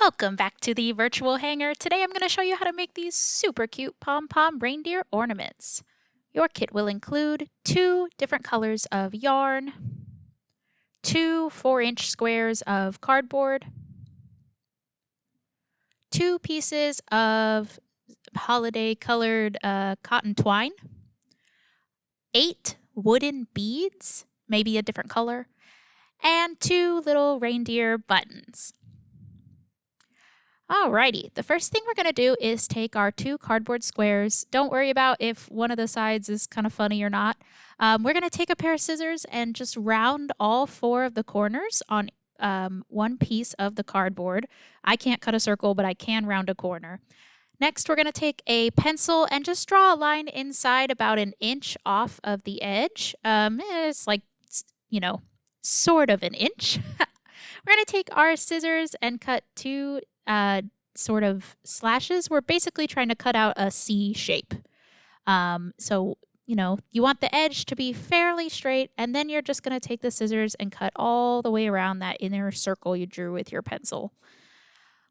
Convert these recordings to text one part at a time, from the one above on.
Welcome back to the virtual hangar. Today I'm going to show you how to make these super cute Pom-Pom reindeer ornaments. Your kit will include 2 different colors of yarn, 2 4-inch squares of cardboard, 2 pieces of holiday colored cotton twine, 8 wooden beads, maybe a different color, and 2 little reindeer buttons. Alrighty, the first thing we're going to do is take our 2 cardboard squares. Don't worry about if one of the sides is kind of funny or not. We're going to take a pair of scissors and just round all 4 of the corners on one piece of the cardboard. I can't cut a circle, but I can round a corner. Next, we're going to take a pencil and just draw a line inside about an inch off of the edge. It's like, sort of an inch. We're going to take our scissors and cut 2 sort of slashes. We're basically trying to cut out a C shape. You want the edge to be fairly straight, and then you're just going to take the scissors and cut all the way around that inner circle you drew with your pencil.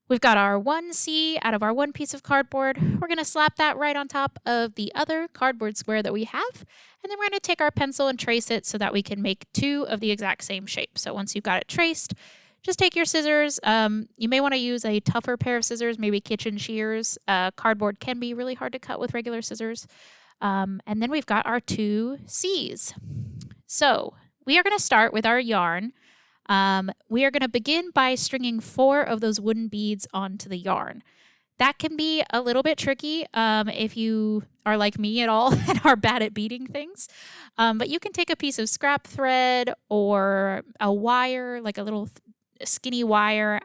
We've got our 1 C out of our 1 piece of cardboard. We're going to slap that right on top of the other cardboard square that we have, and then we're going to take our pencil and trace it so that we can make 2 of the exact same shape. So once you've got it traced, just take your scissors. You may want to use a tougher pair of scissors, maybe kitchen shears. Cardboard can be really hard to cut with regular scissors. And then we've got our 2 C's. So we are going to start with our yarn. We are going to begin by stringing 4 of those wooden beads onto the yarn. That can be a little bit tricky if you are like me at all and are bad at beading things. But you can take a piece of scrap thread or a wire, like a little skinny wire,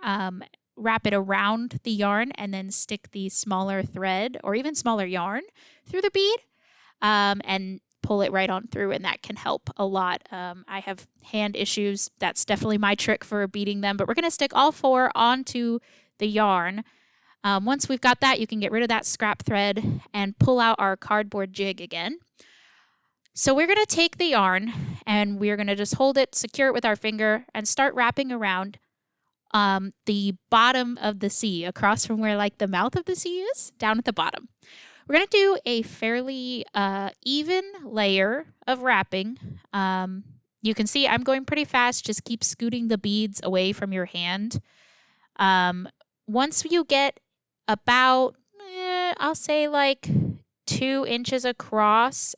wrap it around the yarn and then stick the smaller thread or even smaller yarn through the bead and pull it right on through, and that can help a lot. I have hand issues. That's definitely my trick for beading them, but we're going to stick all 4 onto the yarn. Once we've got that, you can get rid of that scrap thread and pull out our cardboard jig again. So we're going to take the yarn and we're going to just hold it, secure it with our finger, and start wrapping around the bottom of the C, across from where like the mouth of the C is, down at the bottom. We're going to do a fairly even layer of wrapping. You can see I'm going pretty fast. Just keep scooting the beads away from your hand. Once you get about, I'll say like 2 inches across,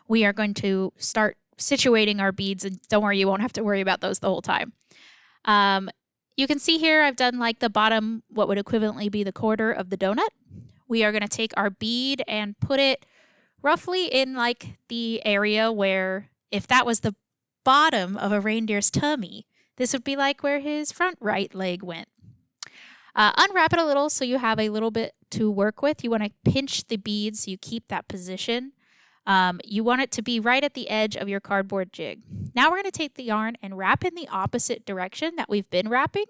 we are going to start situating our beads, and don't worry, you won't have to worry about those the whole time. You can see here I've done like the bottom, what would equivalently be the quarter of the donut. We are going to take our bead and put it roughly in like the area where, if that was the bottom of a reindeer's tummy, this would be like where his front right leg went. Unwrap it a little so you have a little bit to work with. You want to pinch the beads so you keep that position. You want it to be right at the edge of your cardboard jig. Now we're going to take the yarn and wrap in the opposite direction that we've been wrapping.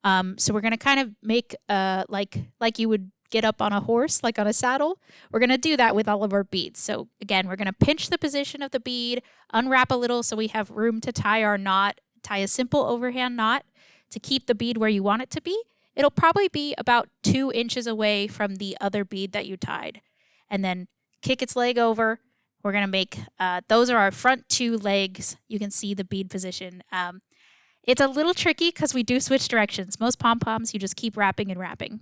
So we're going to kind of make like you would get up on a horse, like on a saddle. We're going to do that with all of our beads. So again, we're going to pinch the position of the bead, unwrap a little so we have room to tie our knot, tie a simple overhand knot to keep the bead where you want it to be. It'll probably be about 2 inches away from the other bead that you tied. And then kick its leg over. We're going to make, those are our front 2 legs. You can see the bead position. It's a little tricky because we do switch directions. Most pom-poms, you just keep wrapping and wrapping.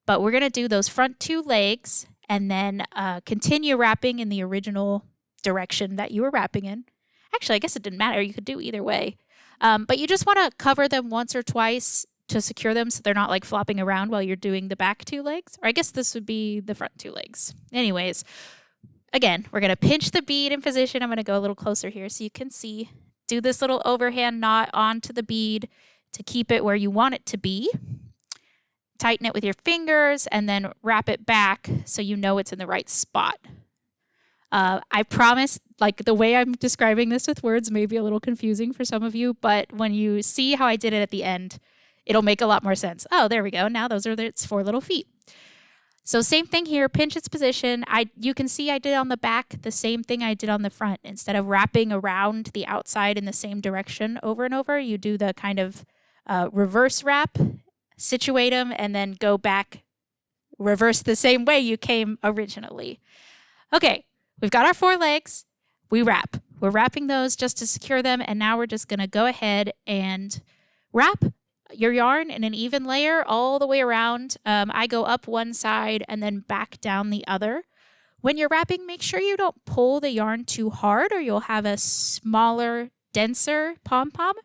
But we're going to do those front 2 legs and then continue wrapping in the original direction that you were wrapping in. Actually, I guess it didn't matter. You could do either way. But you just want to cover them once or twice to secure them so they're not like flopping around while you're doing the back 2 legs. Or I guess this would be the front 2 legs. Anyways, again, we're going to pinch the bead in position. I'm going to go a little closer here so you can see. Do this little overhand knot onto the bead to keep it where you want it to be. Tighten it with your fingers and then wrap it back so you know it's in the right spot. I promise, like the way I'm describing this with words may be a little confusing for some of you, but when you see how I did it at the end, it'll make a lot more sense. Oh, there we go. Now those are its 4 little feet. So same thing here, pinch its position. You can see I did on the back the same thing I did on the front. Instead of wrapping around the outside in the same direction over and over, you do the kind of reverse wrap, situate them, and then go back, reverse the same way you came originally. Okay, we've got our 4 legs. We wrap. We're wrapping those just to secure them, and now we're just going to go ahead and wrap your yarn in an even layer all the way around. I go up one side and then back down the other. When you're wrapping, make sure you don't pull the yarn too hard or you'll have a smaller, denser pom-pom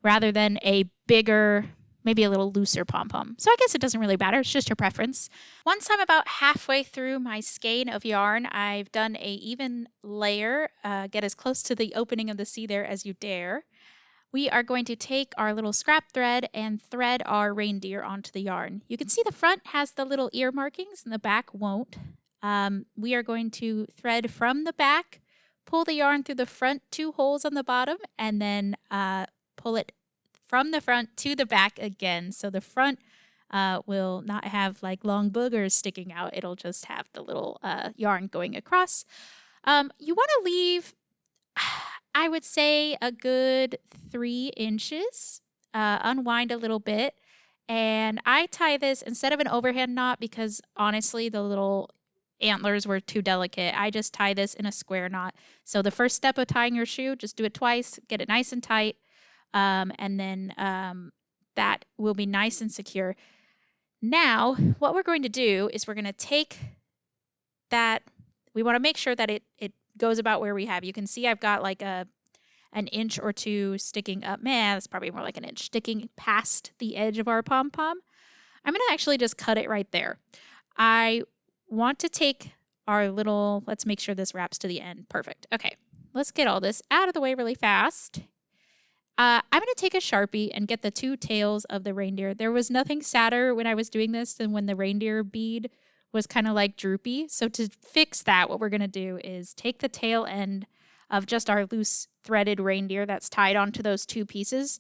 rather than a bigger, maybe a little looser pom-pom. So I guess it doesn't really matter. It's just your preference. Once I'm about halfway through my skein of yarn, I've done a even layer. Get as close to the opening of the C there as you dare. We are going to take our little scrap thread and thread our reindeer onto the yarn. You can see the front has the little ear markings and the back won't. We are going to thread from the back, pull the yarn through the front 2 holes on the bottom, and then pull it from the front to the back again. So the front will not have like long boogers sticking out. It'll just have the little yarn going across. You want to leave, I would say, a good 3 inches. Unwind a little bit. And I tie this instead of an overhand knot because honestly the little antlers were too delicate. I just tie this in a square knot. So the first step of tying your shoe, just do it twice, get it nice and tight, and then that will be nice and secure. Now, what we're going to do is we're going to take that, we want to make sure that it goes about where we have. You can see I've got like an inch or 2 sticking up. Man, that's probably more like an inch sticking past the edge of our pom-pom. I'm going to actually just cut it right there. I want to take our little, let's make sure this wraps to the end. Perfect. Okay, let's get all this out of the way really fast. I'm going to take a Sharpie and get the 2 tails of the reindeer. There was nothing sadder when I was doing this than when the reindeer bead was kind of like droopy. So to fix that, what we're going to do is take the tail end of just our loose threaded reindeer that's tied onto those 2 pieces.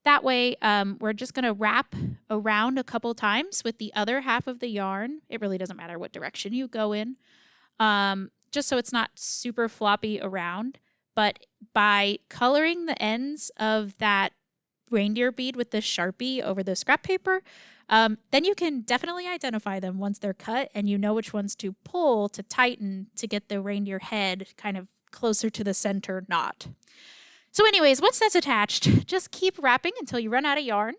That way, we're just going to wrap around a couple times with the other half of the yarn. It really doesn't matter what direction you go in, just so it's not super floppy around. But by coloring the ends of that reindeer bead with the Sharpie over the scrap paper, then you can definitely identify them once they're cut, and you know which ones to pull to tighten to get the reindeer head kind of closer to the center knot. So anyways, once that's attached, just keep wrapping until you run out of yarn.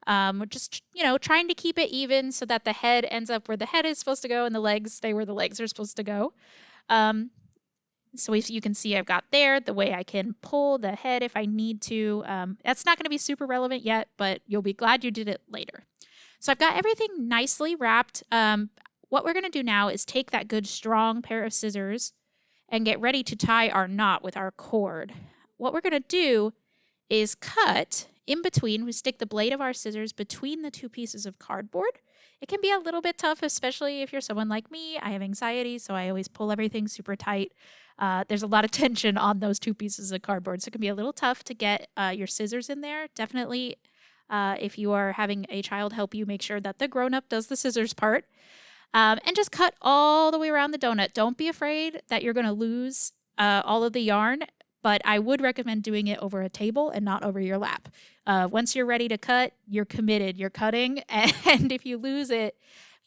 We're just, trying to keep it even so that the head ends up where the head is supposed to go and the legs stay where the legs are supposed to go. So if you can see I've got there the way I can pull the head if I need to. That's not going to be super relevant yet, but you'll be glad you did it later. So I've got everything nicely wrapped. What we're going to do now is take that good strong pair of scissors and get ready to tie our knot with our cord. What we're going to do is cut in between. We stick the blade of our scissors between the 2 pieces of cardboard. It can be a little bit tough, especially if you're someone like me. I have anxiety, so I always pull everything super tight. There's a lot of tension on those 2 pieces of cardboard, so it can be a little tough to get your scissors in there. Definitely, if you are having a child help you, make sure that the grown-up does the scissors part. And just cut all the way around the donut. Don't be afraid that you're going to lose all of the yarn, but I would recommend doing it over a table and not over your lap. Once you're ready to cut, you're committed. You're cutting, and if you lose it,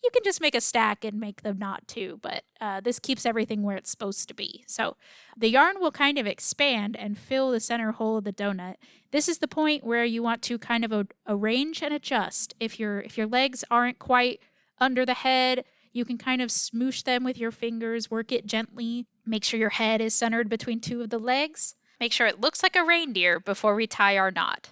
you can just make a stack and make the knot too, but this keeps everything where it's supposed to be. So the yarn will kind of expand and fill the center hole of the donut. This is the point where you want to kind of arrange and adjust. If your legs aren't quite under the head, you can kind of smoosh them with your fingers, work it gently. Make sure your head is centered between 2 of the legs. Make sure it looks like a reindeer before we tie our knot.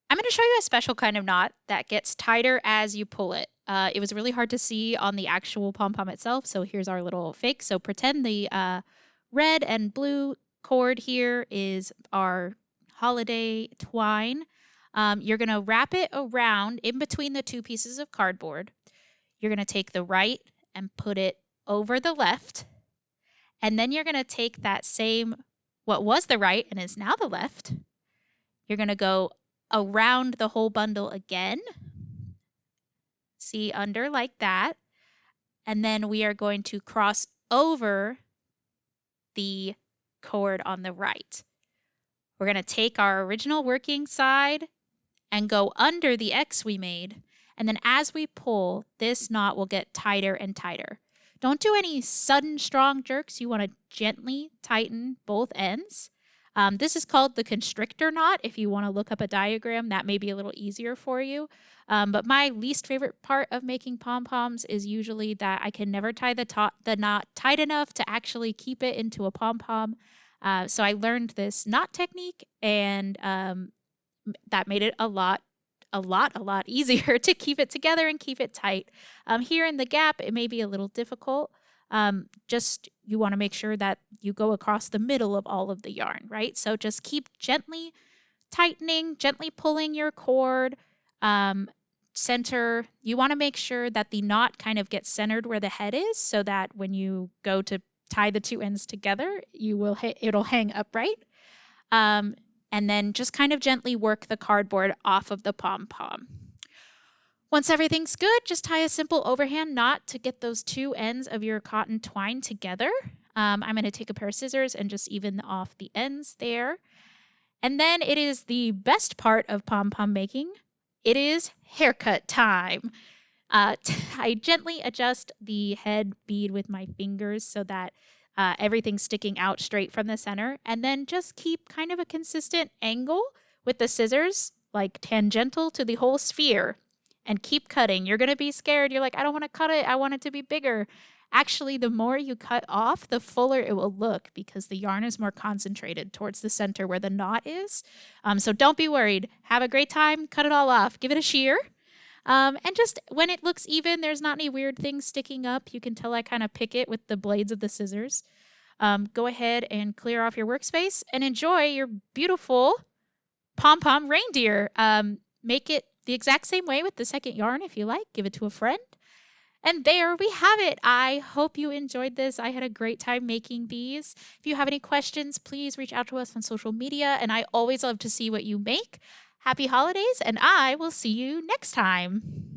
I'm going to show you a special kind of knot that gets tighter as you pull it. It was really hard to see on the actual pom-pom itself, so here's our little fake. So pretend the red and blue cord here is our holiday twine. You're going to wrap it around in between the 2 pieces of cardboard. You're going to take the right and put it over the left. And then you're going to take that same, what was the right and is now the left. You're going to go around the whole bundle again. See, under like that. And then we are going to cross over the cord on the right. We're going to take our original working side and go under the X we made. And then as we pull, this knot will get tighter and tighter. Don't do any sudden strong jerks. You want to gently tighten both ends. This is called the constrictor knot. If you want to look up a diagram, that may be a little easier for you. But my least favorite part of making pom-poms is usually that I can never tie the knot tight enough to actually keep it into a pom-pom. So I learned this knot technique, and that made it a lot easier to keep it together and keep it tight. Here in the gap, it may be a little difficult. Just you want to make sure that you go across the middle of all of the yarn, right? So just keep gently tightening, gently pulling your cord, center. You want to make sure that the knot kind of gets centered where the head is, so that when you go to tie the two ends together, it'll hang upright. And then just kind of gently work the cardboard off of the pom-pom. Once everything's good, just tie a simple overhand knot to get those two ends of your cotton twine together. I'm going to take a pair of scissors and just even off the ends there. And then it is the best part of pom-pom making. It is haircut time. I gently adjust the head bead with my fingers so that everything's sticking out straight from the center, and then just keep kind of a consistent angle with the scissors, like tangential to the whole sphere, and keep cutting. You're going to be scared. You're like, I don't want to cut it. I want it to be bigger. Actually, the more you cut off, the fuller it will look because the yarn is more concentrated towards the center where the knot is. So don't be worried. Have a great time. Cut it all off. Give it a shear. And just when it looks even, there's not any weird things sticking up. You can tell I kind of pick it with the blades of the scissors. Go ahead and clear off your workspace and enjoy your beautiful pom-pom reindeer. Make it the exact same way with the second yarn if you like. Give it to a friend. And there we have it. I hope you enjoyed this. I had a great time making these. If you have any questions, please reach out to us on social media. And I always love to see what you make. Happy holidays, and I will see you next time.